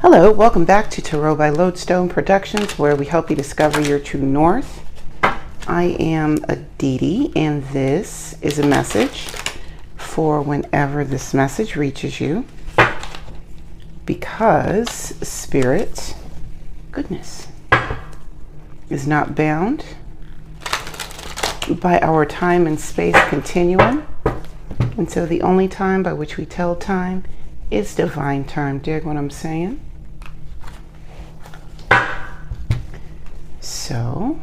Hello, welcome back to Tarot by Lodestone Productions, where we help you discover your true north. I am Aditi, and this is a message for whenever this message reaches you, because Spirit, goodness, is not bound by our time and space continuum, and so the only time by which we tell time is divine time. Dig what I'm saying? So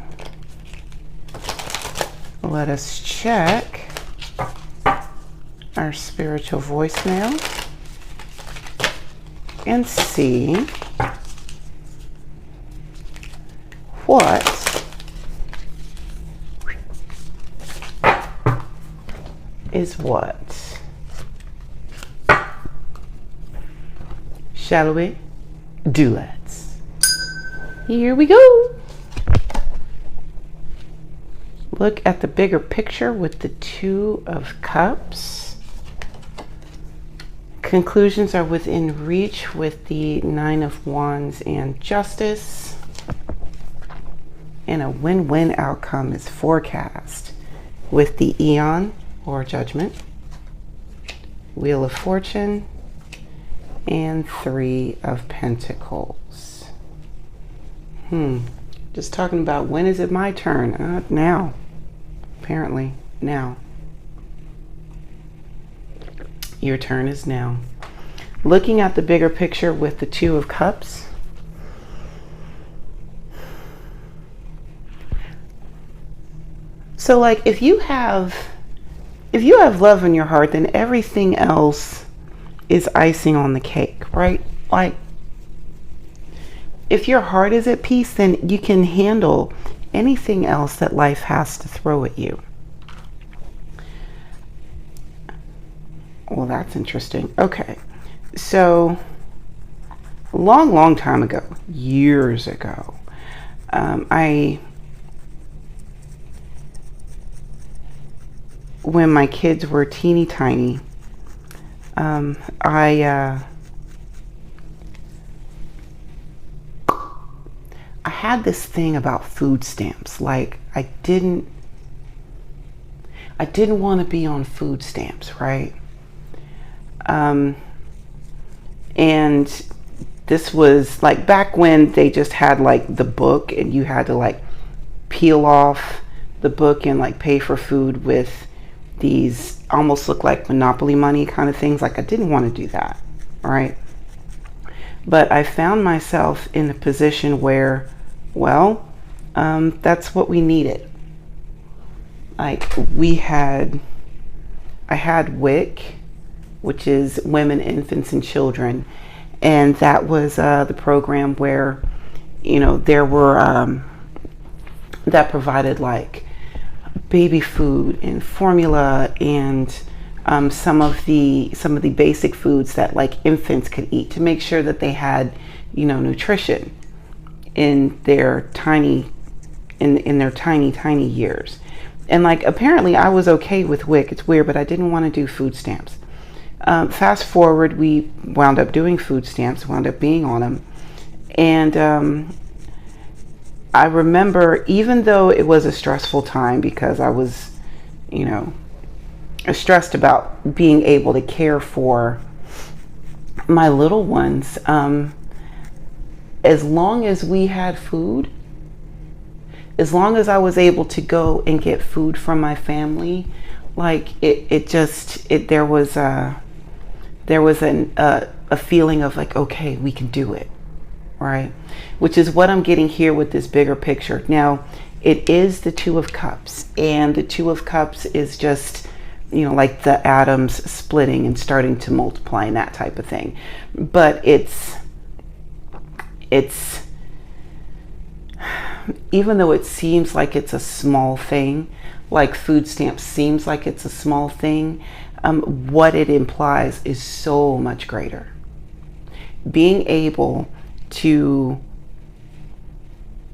let us check our spiritual voicemail and see what is what. Shall we? Let's. Here we go. Look at the bigger picture with the Two of Cups. Conclusions are within reach with the Nine of Wands and Justice. And a win-win outcome is forecast with the Eon or Judgment, Wheel of Fortune, and Three of Pentacles. Just talking about when is it my turn? Now. Apparently, now. Your turn is now. Looking at the bigger picture with the Two of Cups. So like if you have love in your heart, then everything else is icing on the cake, right? Like if your heart is at peace, then you can handle anything else that life has to throw at you. Well, that's interesting. Okay. So long time ago, years ago, when my kids were teeny tiny, I had this thing about food stamps. Like I didn't want to be on food stamps, right? And this was like back when they just had like the book and you had to like peel off the book and like pay for food with these almost look like Monopoly money kind of things. Like I didn't want to do that, right? But I found myself in a position where, well, that's what we needed. Like I had WIC, which is Women, Infants, and Children. And that was the program where, you know, there were, that provided like baby food and formula and some of the basic foods that like infants could eat to make sure that they had, you know, nutrition in their tiny years. And like apparently I was okay with WIC. It's weird, but I didn't want to do food stamps. Fast forward, we wound up doing food stamps, wound up being on them. And I remember, even though it was a stressful time because I was, you know, stressed about being able to care for my little ones, as long as we had food, as long as I was able to go and get food from my family, like there was a feeling of like, okay, we can do it, right? Which is what I'm getting here with this bigger picture. Now, it is the Two of Cups, and the Two of Cups is just, you know, like the atoms splitting and starting to multiply and that type of thing. But it's even though it seems like it's a small thing, like food stamps seems like it's a small thing, what it implies is so much greater. Being able to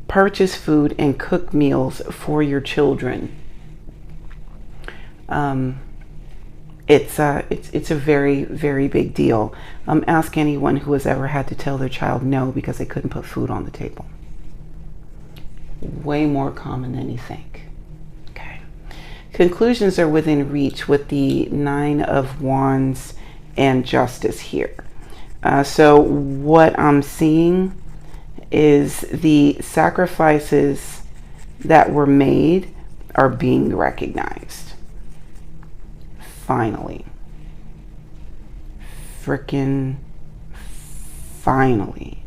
purchase food and cook meals for your children It's a very, very big deal. Ask anyone who has ever had to tell their child no because they couldn't put food on the table. Way more common than you think. Okay. Conclusions are within reach with the Nine of Wands and Justice here. So what I'm seeing is the sacrifices that were made are being recognized. Finally. Frickin' finally.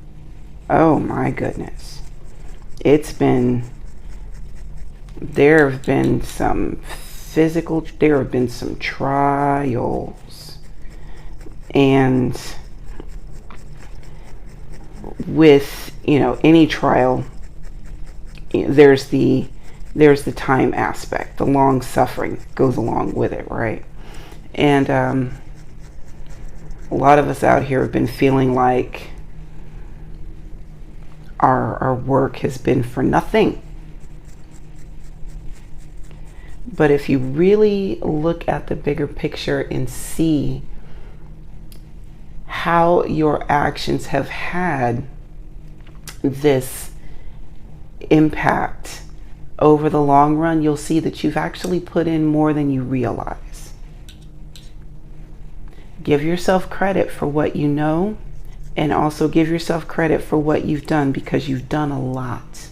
Oh my goodness. There have been some there have been some trials. And with, any trial, there's the time aspect, the long suffering goes along with it, right? And a lot of us out here have been feeling like our work has been for nothing. But if you really look at the bigger picture and see how your actions have had this impact over the long run, you'll see that you've actually put in more than you realize. Give yourself credit for what you know, and also give yourself credit for what you've done, because you've done a lot,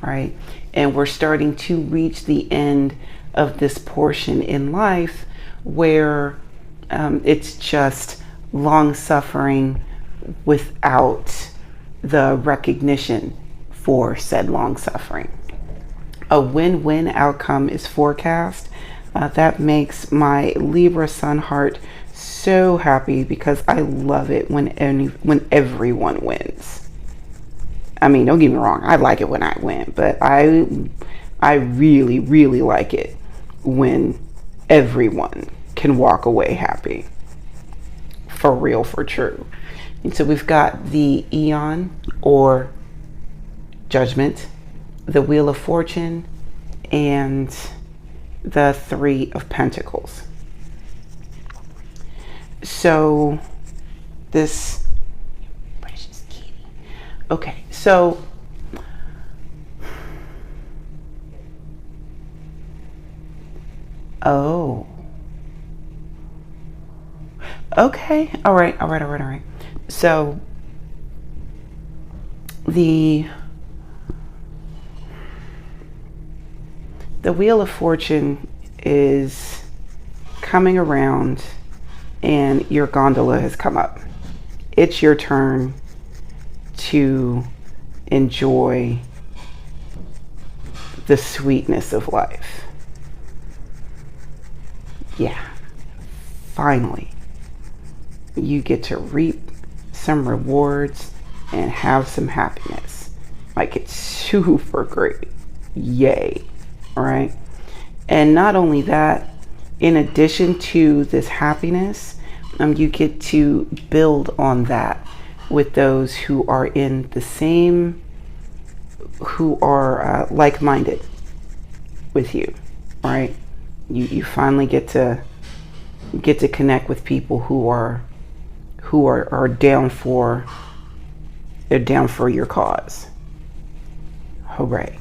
right? And we're starting to reach the end of this portion in life where it's just long suffering without the recognition for said long suffering. A win-win outcome is forecast. That makes my Libra sun heart so happy, because I love it when everyone wins. I mean, don't get me wrong, I like it when I win, but I really, really like it when everyone can walk away happy. For real, for true. And so we've got the Eon or Judgment, the Wheel of Fortune, and the Three of Pentacles. So this precious kitty. Okay, so okay, all right. So the Wheel of Fortune is coming around and your gondola has come up. It's your turn to enjoy the sweetness of life. Yeah, finally, you get to reap some rewards and have some happiness. Like, it's super great. Yay. All right. And not only that, in addition to this happiness, you get to build on that with those who are in the same, who are like-minded with you, right? You finally get to connect with people who are down for your cause. Hooray.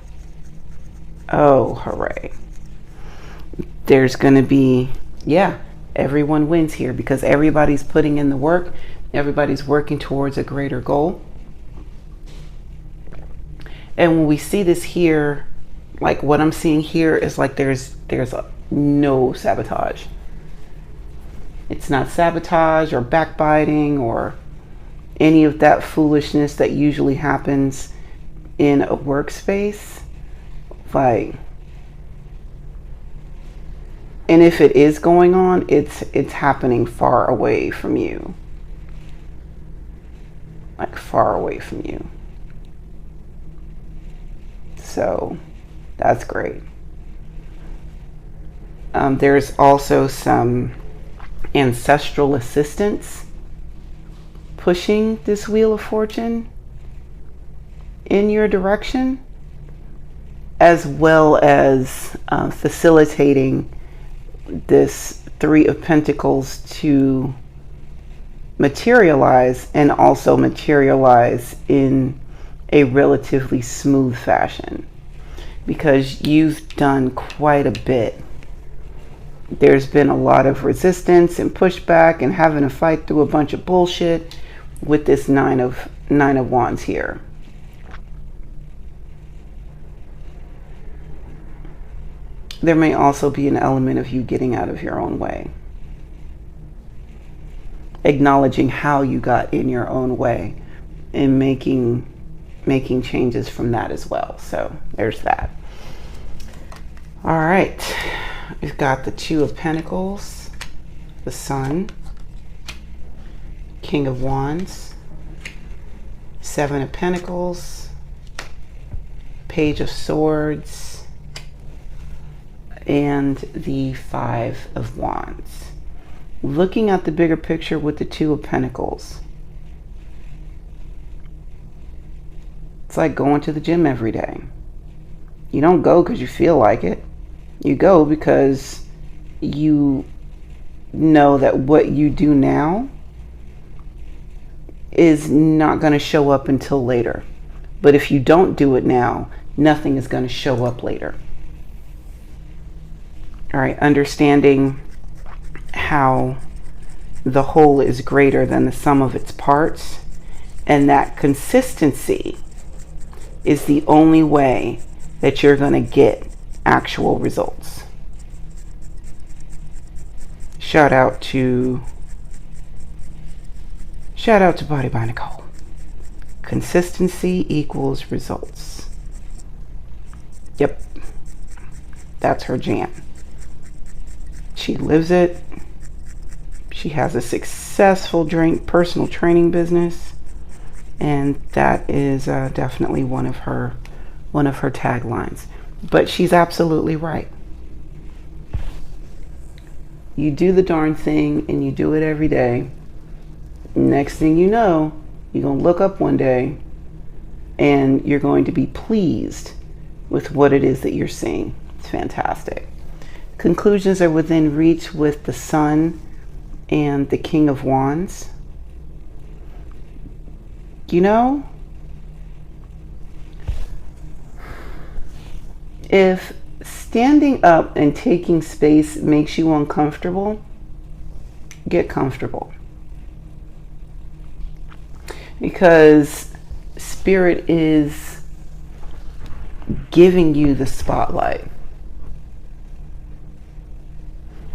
Oh, hooray. There's going to be, everyone wins here, because everybody's putting in the work. Everybody's working towards a greater goal. And when we see this here, like what I'm seeing here is like there's no sabotage. It's not sabotage or backbiting or any of that foolishness that usually happens in a workspace. Like, and if it is going on, it's happening far away from you. Like, far away from you. So that's great. There's also some ancestral assistance pushing this Wheel of Fortune in your direction, as well as facilitating this Three of Pentacles to materialize, and also materialize in a relatively smooth fashion, because you've done quite a bit. There's been a lot of resistance and pushback and having to fight through a bunch of bullshit with this nine of wands here. There may also be an element of you getting out of your own way, acknowledging how you got in your own way, and making changes from that as well. So there's that. All right, we've got the Two of Pentacles, the Sun, King of Wands, Seven of Pentacles, Page of Swords, and the Five of Wands. Looking at the bigger picture with the Two of Pentacles, it's like going to the gym every day. You don't go because you feel like it. You go because you know that what you do now is not going to show up until later. But if you don't do it now, nothing is going to show up later. All right, understanding how the whole is greater than the sum of its parts, and that consistency is the only way that you're going to get actual results. Shout out to Body by Nicole. Consistency equals results. Yep, that's her jam. She lives it. She has a successful personal training business, and that is definitely one of her taglines. But she's absolutely right. You do the darn thing, and you do it every day. Next thing you know, you're going to look up one day, and you're going to be pleased with what it is that you're seeing. It's fantastic. Conclusions are within reach with the Sun and the King of Wands. You know, if standing up and taking space makes you uncomfortable, get comfortable. Because Spirit is giving you the spotlight.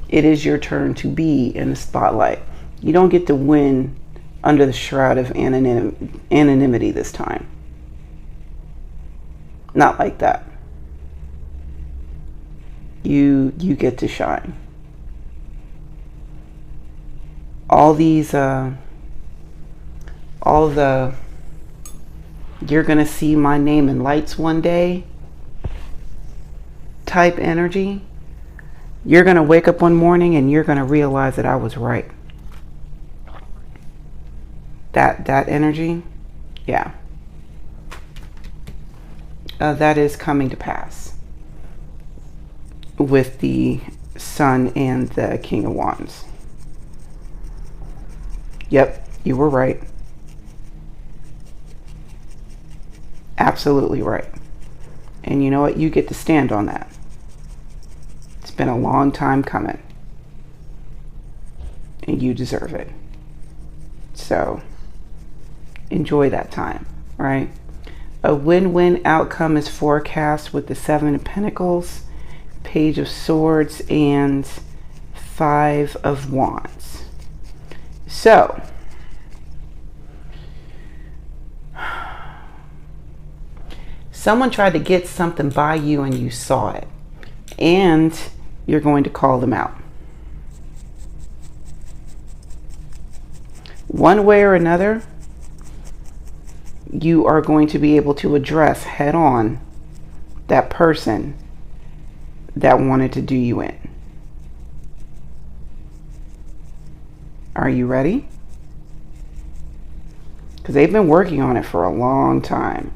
It is your turn to be in the spotlight. You don't get to win under the shroud of anonymity this time. Not like that. You get to shine. All the you're gonna see my name in lights one day type energy, you're gonna wake up one morning and you're gonna realize that I was right. That energy, yeah, that is coming to pass with the Sun and the King of Wands. Yep, you were right. Absolutely right. And you know what? You get to stand on that. It's been a long time coming. And you deserve it. So, enjoy that time, right? A win-win outcome is forecast with the Seven of Pentacles, Page of Swords, and Five of Wands. So, someone tried to get something by you and you saw it, and you're going to call them out. One way or another, you are going to be able to address head on that person that wanted to do you in. Are you ready? Because they've been working on it for a long time.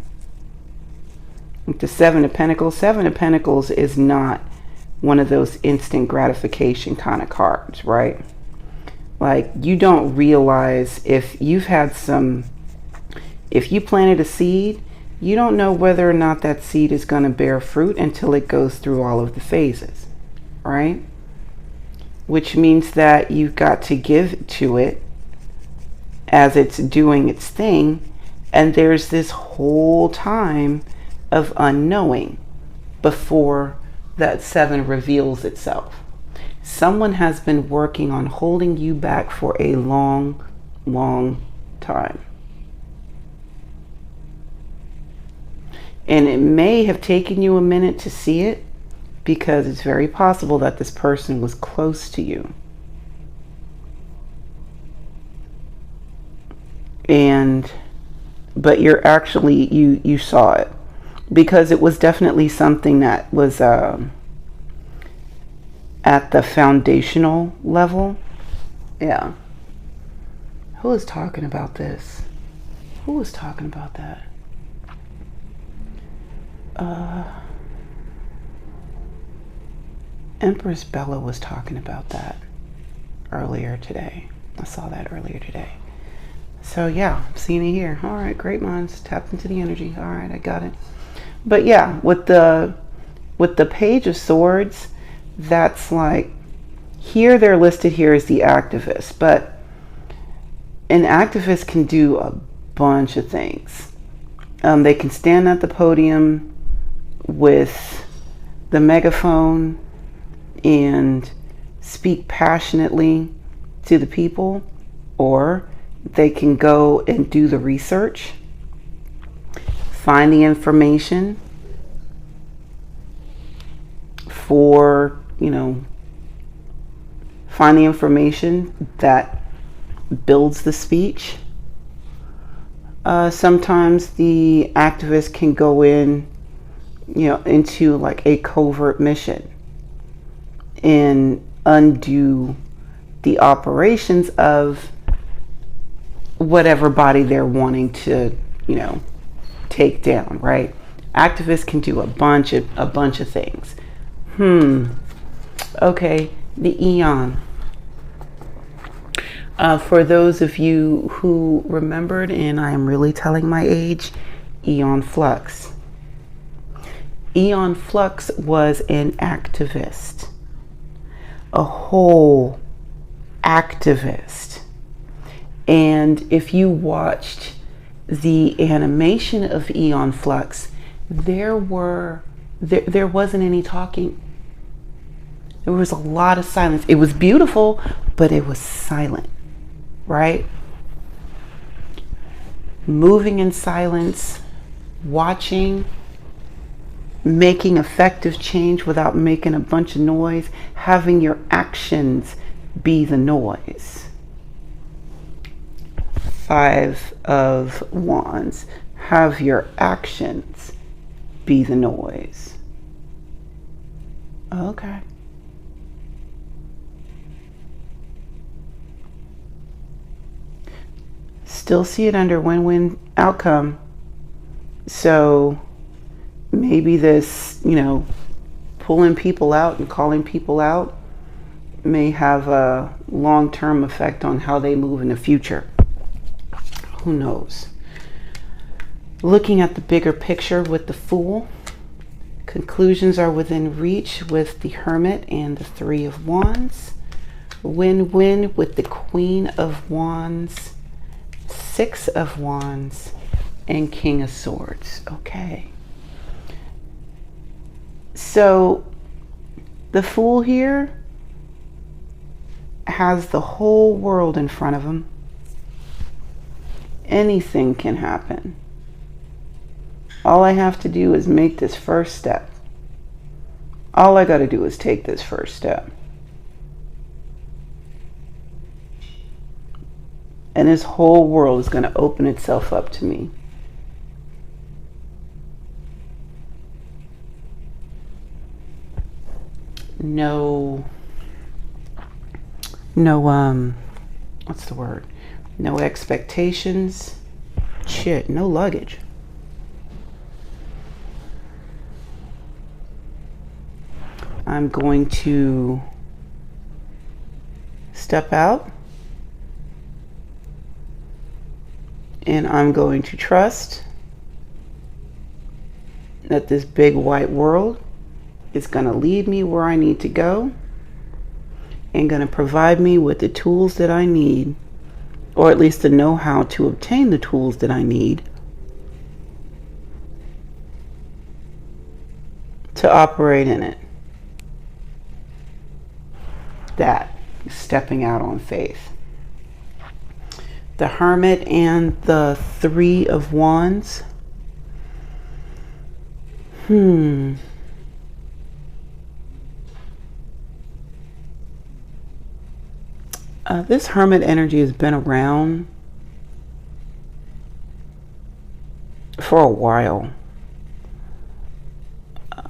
With the Seven of Pentacles is not one of those instant gratification kind of cards, right? Like, you don't realize if you planted a seed, you don't know whether or not that seed is going to bear fruit until it goes through all of the phases, right? Which means that you've got to give to it as it's doing its thing. And there's this whole time of unknowing before that 7 reveals itself. Someone has been working on holding you back for a long, long time. And it may have taken you a minute to see it, because it's very possible that this person was close to you. But you're actually, you saw it, because it was definitely something that was at the foundational level. Yeah. Who was talking about this? Who was talking about that? Empress Bella was talking about that earlier today. I saw that earlier today. So yeah, I'm seeing it here. All right, great minds tapped into the energy. All right, I got it. But yeah, with the Page of Swords, that's like, here they're listed here as the activist, but an activist can do a bunch of things. They can stand at the podium with the megaphone and speak passionately to the people, or they can go and do the research, find the information for, find the information that builds the speech. Sometimes the activist can go in, into like a covert mission and undo the operations of whatever body they're wanting to, take down, right? Activists can do a bunch of things. Okay, the Eon. For those of you who remembered, and I am really telling my age, Eon Flux. Eon Flux was an activist, a whole activist. And if you watched the animation of Eon Flux, there wasn't any talking. There was a lot of silence. It was beautiful, but it was silent, right? Moving in silence, watching, making effective change without making a bunch of noise, having your actions be the noise. 5 of Wands. Have your actions be the noise. Okay. Still see it under win-win outcome. So maybe this, pulling people out and calling people out may have a long-term effect on how they move in the future. Who knows? Looking at the bigger picture with the Fool, conclusions are within reach with the Hermit and the 3 of Wands. Win-win with the Queen of Wands, 6 of Wands, and King of Swords. Okay. So the Fool here has the whole world in front of him. Anything can happen. All I have to do is make this first step. All I got to do is take this first step. And this whole world is going to open itself up to me. No, what's the word? No expectations. Shit, no luggage. I'm going to step out, and I'm going to trust that this big white world is going to lead me where I need to go and going to provide me with the tools that I need, or at least the know-how to obtain the tools that I need to operate in it. That is stepping out on faith. The Hermit and the Three of Wands. This Hermit energy has been around for a while.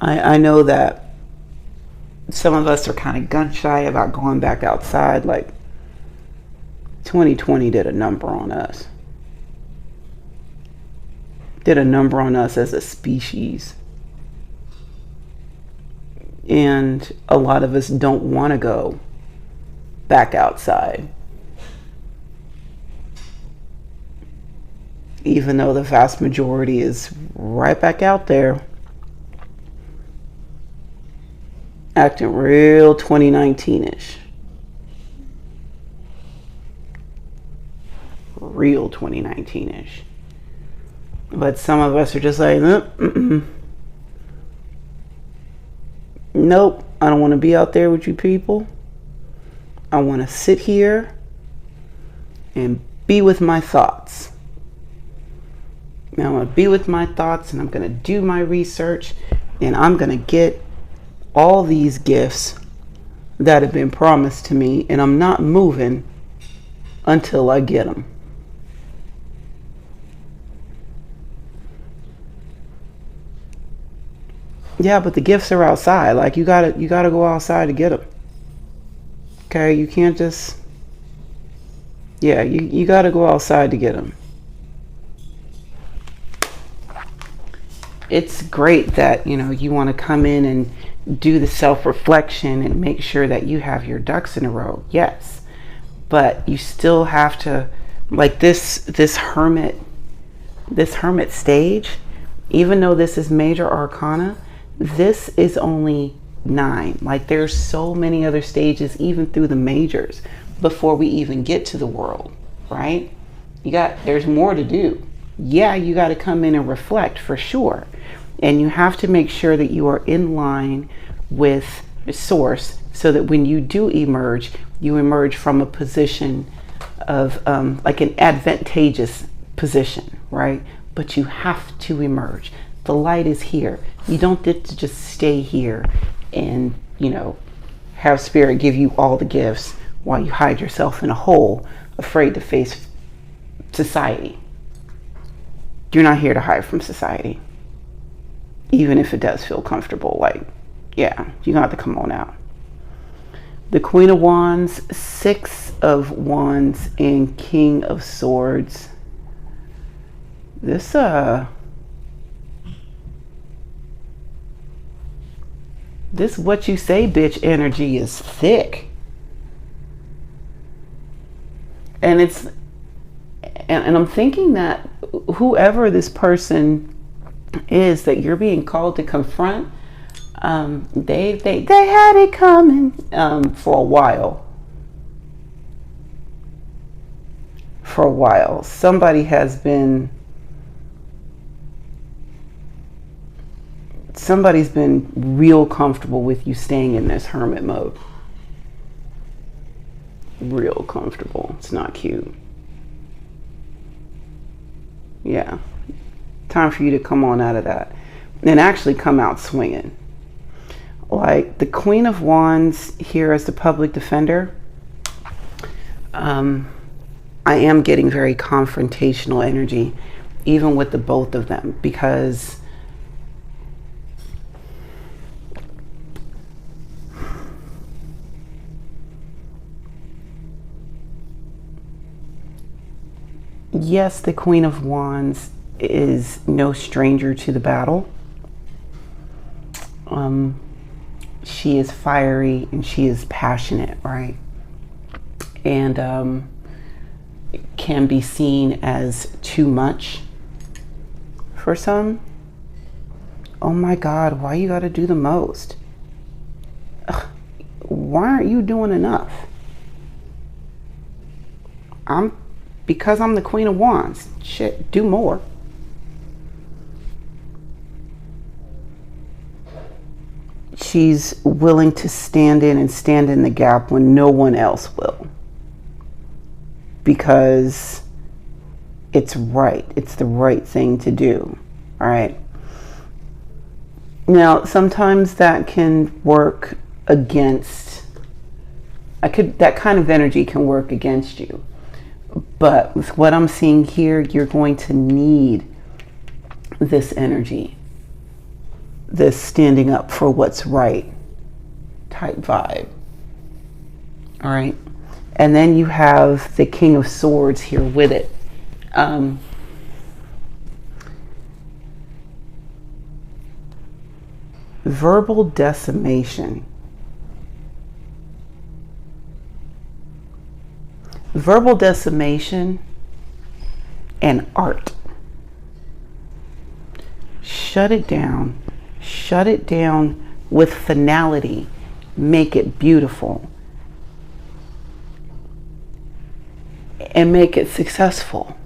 I know that some of us are kind of gun shy about going back outside. Like 2020 did a number on us. Did a number on us as a species. And a lot of us don't want to go back outside, even though the vast majority is right back out there acting real 2019-ish. Real 2019-ish. But some of us are just like, nope, I don't want to be out there with you people. I want to sit here and be with my thoughts. Now I'm going to be with my thoughts, and I'm going to do my research, and I'm going to get all these gifts that have been promised to me, and I'm not moving until I get them. Yeah, but the gifts are outside. Like you gotta go outside to get them. Okay, you can't just. Yeah, you gotta go outside to get them. It's great that you want to come in and do the self-reflection and make sure that you have your ducks in a row. Yes, but you still have to, like this hermit stage. Even though this is major arcana, this is only 9. Like there's so many other stages even through the majors before we even get to the world, right? There's more to do. Yeah, you got to come in and reflect for sure. And you have to make sure that you are in line with the source so that when you do emerge, you emerge from a position of like an advantageous position, right? But you have to emerge. The light is here. You don't get to just stay here and, have spirit give you all the gifts while you hide yourself in a hole, afraid to face society. You're not here to hide from society. Even if it does feel comfortable, like, yeah, you're gonna have to come on out. The Queen of Wands, Six of Wands, and King of Swords. This what you say bitch energy is thick. And I'm thinking that whoever this person is that you're being called to confront, they had it coming for a while. For a while. Somebody's been real comfortable with you staying in this hermit mode. Real comfortable. It's not cute. Yeah. Time for you to come on out of that and actually come out swinging. Like the Queen of Wands here as the public defender, I am getting very confrontational energy even with the both of them, because yes, the Queen of Wands is no stranger to the battle. She is fiery and she is passionate, right? And can be seen as too much for some. Oh my God, why you gotta do the most? Ugh, why aren't you doing enough? Because I'm the Queen of Wands. Shit, do more. She's willing to stand in and stand in the gap when no one else will. Because it's right. It's the right thing to do. All right. Now, sometimes that can work against, that kind of energy can work against you. But with what I'm seeing here, you're going to need this energy, this standing up for what's right type vibe. All right. And then you have the King of Swords here with it. Verbal decimation. Verbal decimation and art. Shut it down. Shut it down with finality. Make it beautiful. And make it successful.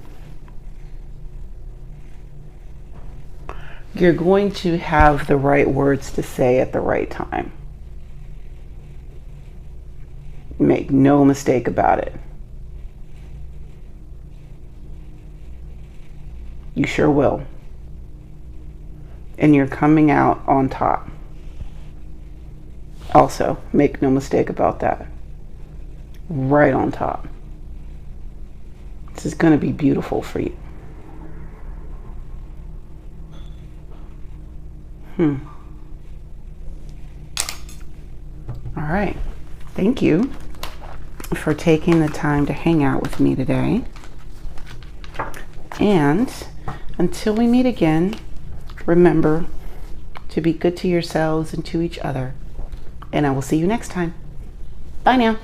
You're going to have the right words to say at the right time. Make no mistake about it. You sure will. And you're coming out on top. Also, make no mistake about that. Right on top. This is going to be beautiful for you. All right. Thank you for taking the time to hang out with me today. And until we meet again, remember to be good to yourselves and to each other. And I will see you next time. Bye now.